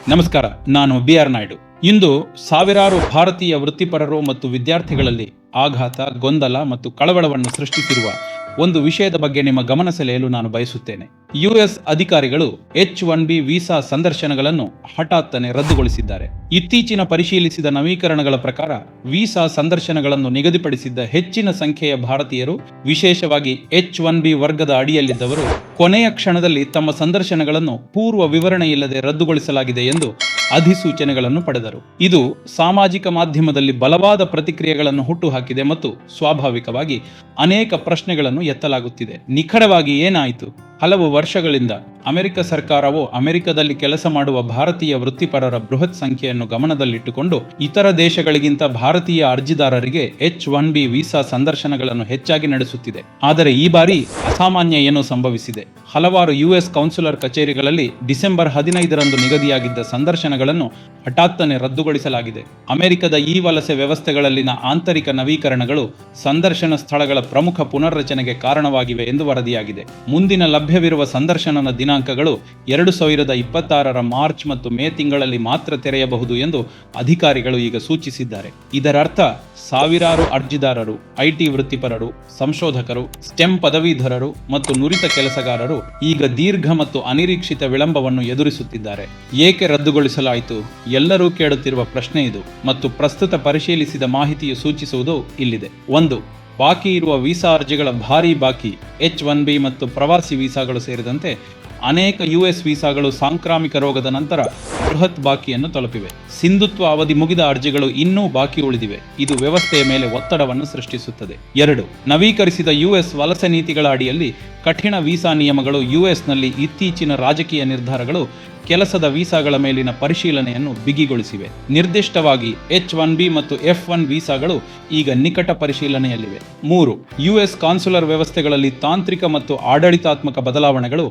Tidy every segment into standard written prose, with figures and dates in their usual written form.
ನಮಸ್ಕಾರ, ನಾನು BR ನಾಯ್ಡು. ಇಂದು ಸಾವಿರಾರು ಭಾರತೀಯ ವೃತ್ತಿಪರರು ಮತ್ತು ವಿದ್ಯಾರ್ಥಿಗಳಲ್ಲಿ ಆಘಾತ, ಗೊಂದಲ ಮತ್ತು ಕಳವಳವನ್ನು ಸೃಷ್ಟಿಸಿರುವ ಒಂದು ವಿಷಯದ ಬಗ್ಗೆ ನಿಮ್ಮ ಗಮನ ಸೆಳೆಯಲು ನಾನು ಬಯಸುತ್ತೇನೆ. US ಅಧಿಕಾರಿಗಳು H-1B ವೀಸಾ ಸಂದರ್ಶನಗಳನ್ನು ಹಠಾತ್ತನೆ ರದ್ದುಗೊಳಿಸಿದ್ದಾರೆ. ಇತ್ತೀಚಿನ ಪರಿಶೀಲಿಸಿದ ನವೀಕರಣಗಳ ಪ್ರಕಾರ ವೀಸಾ ಸಂದರ್ಶನಗಳನ್ನು ನಿಗದಿಪಡಿಸಿದ್ದ ಹೆಚ್ಚಿನ ಸಂಖ್ಯೆಯ ಭಾರತೀಯರು, ವಿಶೇಷವಾಗಿ H-1B ವರ್ಗದ ಅಡಿಯಲ್ಲಿದ್ದವರು, ಕೊನೆಯ ಕ್ಷಣದಲ್ಲಿ ತಮ್ಮ ಸಂದರ್ಶನಗಳನ್ನು ಪೂರ್ವ ವಿವರಣೆ ಇಲ್ಲದೆ ರದ್ದುಗೊಳಿಸಲಾಗಿದೆ ಎಂದು ಅಧಿಸೂಚನೆಗಳನ್ನು ಪಡೆದರು. ಇದು ಸಾಮಾಜಿಕ ಮಾಧ್ಯಮದಲ್ಲಿ ಬಲವಾದ ಪ್ರತಿಕ್ರಿಯೆಗಳನ್ನು ಹುಟ್ಟುಹಾಕಿದೆ ಮತ್ತು ಸ್ವಾಭಾವಿಕವಾಗಿ ಅನೇಕ ಪ್ರಶ್ನೆಗಳನ್ನು ಎತ್ತಲಾಗುತ್ತಿದೆ. ನಿಖರವಾಗಿ ಏನಾಯಿತು? ಹಲವು ವರ್ಷಗಳಿಂದ ಅಮೆರಿಕ ಸರ್ಕಾರವು ಅಮೆರಿಕದಲ್ಲಿ ಕೆಲಸ ಮಾಡುವ ಭಾರತೀಯ ವೃತ್ತಿಪರರ ಬೃಹತ್ ಸಂಖ್ಯೆಯನ್ನು ಗಮನದಲ್ಲಿಟ್ಟುಕೊಂಡು ಇತರ ದೇಶಗಳಿಗಿಂತ ಭಾರತೀಯ ಅರ್ಜಿದಾರರಿಗೆ H-1B ವೀಸಾ ಸಂದರ್ಶನಗಳನ್ನು ಹೆಚ್ಚಾಗಿ ನಡೆಸುತ್ತಿದೆ. ಆದರೆ ಈ ಬಾರಿ ಅಸಾಮಾನ್ಯ ಏನೋ ಸಂಭವಿಸಿದೆ. ಹಲವಾರು US ಕೌನ್ಸುಲರ್ ಕಚೇರಿಗಳಲ್ಲಿ ಡಿಸೆಂಬರ್ 15ರಂದು ನಿಗದಿಯಾಗಿದ್ದ ಸಂದರ್ಶನಗಳನ್ನು ಹಠಾತ್ತನೆ ರದ್ದುಗೊಳಿಸಲಾಗಿದೆ. ಅಮೆರಿಕದ ಈ ವಲಸೆ ವ್ಯವಸ್ಥೆಗಳಲ್ಲಿನ ಆಂತರಿಕ ನವೀಕರಣಗಳು ಸಂದರ್ಶನ ಸ್ಥಳಗಳ ಪ್ರಮುಖ ಪುನರ್ರಚನೆಗೆ ಕಾರಣವಾಗಿವೆ ಎಂದು ವರದಿಯಾಗಿದೆ. ಮುಂದಿನ ಲಭ್ಯವಿರುವ ಸಂದರ್ಶನದ ದಿನಾಂಕಗಳು 2026ರ ಮಾರ್ಚ್ ಮತ್ತು ಮೇ ತಿಂಗಳಲ್ಲಿ ಮಾತ್ರ ತೆರೆಯಬಹುದು ಎಂದು ಅಧಿಕಾರಿಗಳು ಈಗ ಸೂಚಿಸಿದ್ದಾರೆ. ಇದರರ್ಥ ಸಾವಿರಾರು ಅರ್ಜಿದಾರರು, IT ವೃತ್ತಿಪರರು, ಸಂಶೋಧಕರು, STEM ಪದವೀಧರರು ಮತ್ತು ನುರಿತ ಕೆಲಸಗಾರರು ಈಗ ದೀರ್ಘ ಮತ್ತು ಅನಿರೀಕ್ಷಿತ ವಿಳಂಬವನ್ನು ಎದುರಿಸುತ್ತಿದ್ದಾರೆ. ಏಕೆ ರದ್ದುಗೊಳಿಸಲಾಯಿತು? ಎಲ್ಲರೂ ಕೇಳುತ್ತಿರುವ ಪ್ರಶ್ನೆ ಇದು, ಮತ್ತು ಪ್ರಸ್ತುತ ಪರಿಶೀಲಿಸಿದ ಮಾಹಿತಿಯು ಸೂಚಿಸುವುದು ಇಲ್ಲಿದೆ. 1. ಬಾಕಿ ಇರುವ ವೀಸಾ ಅರ್ಜಿಗಳ ಭಾರೀ ಬಾಕಿ. H-1B ಮತ್ತು ಪ್ರವಾಸಿ ವೀಸಾಗಳು ಸೇರಿದಂತೆ ಅನೇಕ US ವೀಸಾಗಳು ಸಾಂಕ್ರಾಮಿಕ ರೋಗದ ನಂತರ ಬೃಹತ್ ಬಾಕಿಯನ್ನು ತಲುಪಿವೆ. ಸಿಂಧುತ್ವ ಅವಧಿ ಮುಗಿದ ಅರ್ಜಿಗಳು ಇನ್ನೂ ಬಾಕಿ ಉಳಿದಿವೆ. ಇದು ವ್ಯವಸ್ಥೆಯ ಮೇಲೆ ಒತ್ತಡವನ್ನು ಸೃಷ್ಟಿಸುತ್ತದೆ. 2. ನವೀಕರಿಸಿದ US ವಲಸೆ ನೀತಿಗಳ ಅಡಿಯಲ್ಲಿ ಕಠಿಣ ವೀಸಾ ನಿಯಮಗಳು. US-ನಲ್ಲಿ ಇತ್ತೀಚಿನ ರಾಜಕೀಯ ನಿರ್ಧಾರಗಳು ಕೆಲಸದ ವೀಸಾಗಳ ಮೇಲಿನ ಪರಿಶೀಲನೆಯನ್ನು ಬಿಗಿಗೊಳಿಸಿವೆ. ನಿರ್ದಿಷ್ಟವಾಗಿ H-1B ಮತ್ತು F-1 ವೀಸಾಗಳು ಈಗ ನಿಕಟ ಪರಿಶೀಲನೆಯಲ್ಲಿವೆ. 3. US ಕಾನ್ಸುಲರ್ ವ್ಯವಸ್ಥೆಗಳಲ್ಲಿ ತಾಂತ್ರಿಕ ಮತ್ತು ಆಡಳಿತಾತ್ಮಕ ಬದಲಾವಣೆಗಳು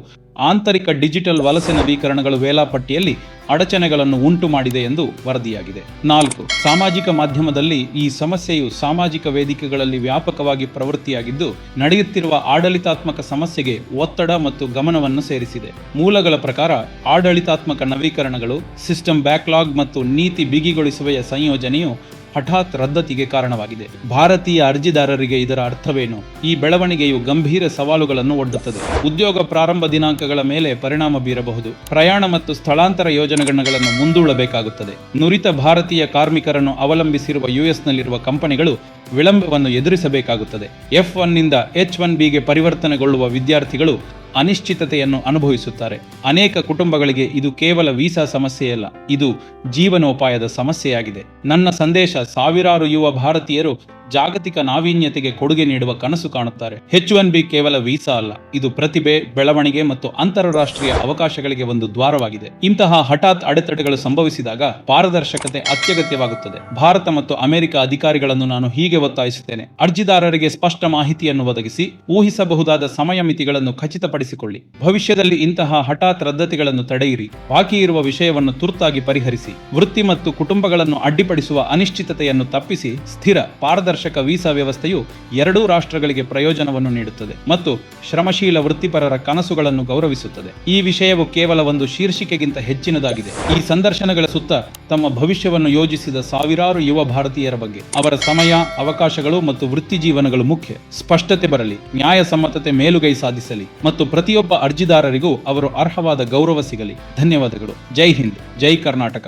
ಆಂತರಿಕ ಡಿಜಿಟಲ್ ವಲಸೆ ನವೀಕರಣಗಳು ವೇಳಾಪಟ್ಟಿಯಲ್ಲಿ ಅಡಚಣೆಗಳನ್ನು ಉಂಟು ಮಾಡಿದೆ ಎಂದು ವರದಿಯಾಗಿದೆ. 4. ಸಾಮಾಜಿಕ ಮಾಧ್ಯಮದಲ್ಲಿ ಈ ಸಮಸ್ಯೆಯು ಸಾಮಾಜಿಕ ವೇದಿಕೆಗಳಲ್ಲಿ ವ್ಯಾಪಕವಾಗಿ ಪ್ರವೃತ್ತಿಯಾಗಿದ್ದು ನಡೆಯುತ್ತಿರುವ ಆಡಳಿತಾತ್ಮಕ ಸಮಸ್ಯೆಗೆ ಒತ್ತಡ ಮತ್ತು ಗಮನವನ್ನು ಸೇರಿಸಿದೆ. ಮೂಲಗಳ ಪ್ರಕಾರ ಆಡಳಿತಾತ್ಮಕ ನವೀಕರಣಗಳು, ಸಿಸ್ಟಮ್ ಬ್ಯಾಕ್ಲಾಗ್ ಮತ್ತು ನೀತಿ ಬಿಗಿಗೊಳಿಸುವೆಯ ಸಂಯೋಜನೆಯು ಹಠಾತ್ ರದ್ದತಿಗೆ ಕಾರಣವಾಗಿದೆ. ಭಾರತೀಯ ಅರ್ಜಿದಾರರಿಗೆ ಇದರ ಅರ್ಥವೇನು? ಈ ಬೆಳವಣಿಗೆಯು ಗಂಭೀರ ಸವಾಲುಗಳನ್ನು ಒಡ್ಡುತ್ತದೆ. ಉದ್ಯೋಗ ಪ್ರಾರಂಭ ದಿನಾಂಕಗಳ ಮೇಲೆ ಪರಿಣಾಮ ಬೀರಬಹುದು. ಪ್ರಯಾಣ ಮತ್ತು ಸ್ಥಳಾಂತರ ಯೋಜನೆಗಳನ್ನು ಮುಂದೂಡಬೇಕಾಗುತ್ತದೆ. ನುರಿತ ಭಾರತೀಯ ಕಾರ್ಮಿಕರನ್ನು ಅವಲಂಬಿಸಿರುವ US-ನಲ್ಲಿರುವ ಕಂಪನಿಗಳು ವಿಳಂಬವನ್ನು ಎದುರಿಸಬೇಕಾಗುತ್ತದೆ. F-1ನಿಂದ H-1Bಗೆ ಪರಿವರ್ತನೆಗೊಳ್ಳುವ ವಿದ್ಯಾರ್ಥಿಗಳು ಅನಿಶ್ಚಿತತೆಯನ್ನು ಅನುಭವಿಸುತ್ತಾರೆ. ಅನೇಕ ಕುಟುಂಬಗಳಿಗೆ ಇದು ಕೇವಲ ವೀಸಾ ಸಮಸ್ಯೆಯಲ್ಲ, ಇದು ಜೀವನೋಪಾಯದ ಸಮಸ್ಯೆಯಾಗಿದೆ. ನನ್ನ ಸಂದೇಶ: ಸಾವಿರಾರು ಯುವ ಭಾರತೀಯರು ಜಾಗತಿಕ ನಾವೀನ್ಯತೆಗೆ ಕೊಡುಗೆ ನೀಡುವ ಕನಸು ಕಾಣುತ್ತಾರೆ. H-1B ಕೇವಲ ವೀಸಾ ಅಲ್ಲ, ಇದು ಪ್ರತಿಭೆ, ಬೆಳವಣಿಗೆ ಮತ್ತು ಅಂತಾರಾಷ್ಟ್ರೀಯ ಅವಕಾಶಗಳಿಗೆ ಒಂದು ದ್ವಾರವಾಗಿದೆ. ಇಂತಹ ಹಠಾತ್ ಅಡೆತಡೆಗಳು ಸಂಭವಿಸಿದಾಗ ಪಾರದರ್ಶಕತೆ ಅತ್ಯಗತ್ಯವಾಗುತ್ತದೆ. ಭಾರತ ಮತ್ತು ಅಮೆರಿಕ ಅಧಿಕಾರಿಗಳನ್ನು ನಾನು ಹೀಗೆ ಒತ್ತಾಯಿಸುತ್ತೇನೆ: ಅರ್ಜಿದಾರರಿಗೆ ಸ್ಪಷ್ಟ ಮಾಹಿತಿಯನ್ನು ಒದಗಿಸಿ, ಊಹಿಸಬಹುದಾದ ಸಮಯ ಮಿತಿಗಳನ್ನು ಖಚಿತಪಡಿಸಿಕೊಳ್ಳಿ. ಭವಿಷ್ಯದಲ್ಲಿ ಇಂತಹ ಹಠಾತ್ ರದ್ದತಿಗಳನ್ನು ತಡೆಯಿರಿ. ಬಾಕಿ ಇರುವ ವಿಷಯವನ್ನು ತುರ್ತಾಗಿ ಪರಿಹರಿಸಿ. ವೃತ್ತಿ ಮತ್ತು ಕುಟುಂಬಗಳನ್ನು ಅಡ್ಡಿಪಡಿಸುವ ಅನಿಶ್ಚಿತತೆಯನ್ನು ತಪ್ಪಿಸಿ. ಸ್ಥಿರ, ಪಾರದರ್ಶಕ ವೀಸಾ ವ್ಯವಸ್ಥೆಯು ಎರಡೂ ರಾಷ್ಟ್ರಗಳಿಗೆ ಪ್ರಯೋಜನವನ್ನು ನೀಡುತ್ತದೆ ಮತ್ತು ಶ್ರಮಶೀಲ ವೃತ್ತಿಪರರ ಕನಸುಗಳನ್ನು ಗೌರವಿಸುತ್ತದೆ. ಈ ವಿಷಯವು ಕೇವಲ ಒಂದು ಶೀರ್ಷಿಕೆಗಿಂತ ಹೆಚ್ಚಿನದಾಗಿದೆ. ಈ ಸಂದರ್ಶನಗಳ ಸುತ್ತ ತಮ್ಮ ಭವಿಷ್ಯವನ್ನು ಯೋಜಿಸಿದ ಸಾವಿರಾರು ಯುವ ಭಾರತೀಯರ ಬಗ್ಗೆ. ಅವರ ಸಮಯ, ಅವಕಾಶಗಳು ಮತ್ತು ವೃತ್ತಿ ಜೀವನಗಳು ಮುಖ್ಯ. ಸ್ಪಷ್ಟತೆ ಬರಲಿ, ನ್ಯಾಯಸಮ್ಮತತೆ ಮೇಲುಗೈ ಸಾಧಿಸಲಿ ಮತ್ತು ಪ್ರತಿಯೊಬ್ಬ ಅರ್ಜಿದಾರರಿಗೂ ಅವರು ಅರ್ಹವಾದ ಗೌರವ ಸಿಗಲಿ. ಧನ್ಯವಾದಗಳು. ಜೈ ಹಿಂದ್, ಜೈ ಕರ್ನಾಟಕ.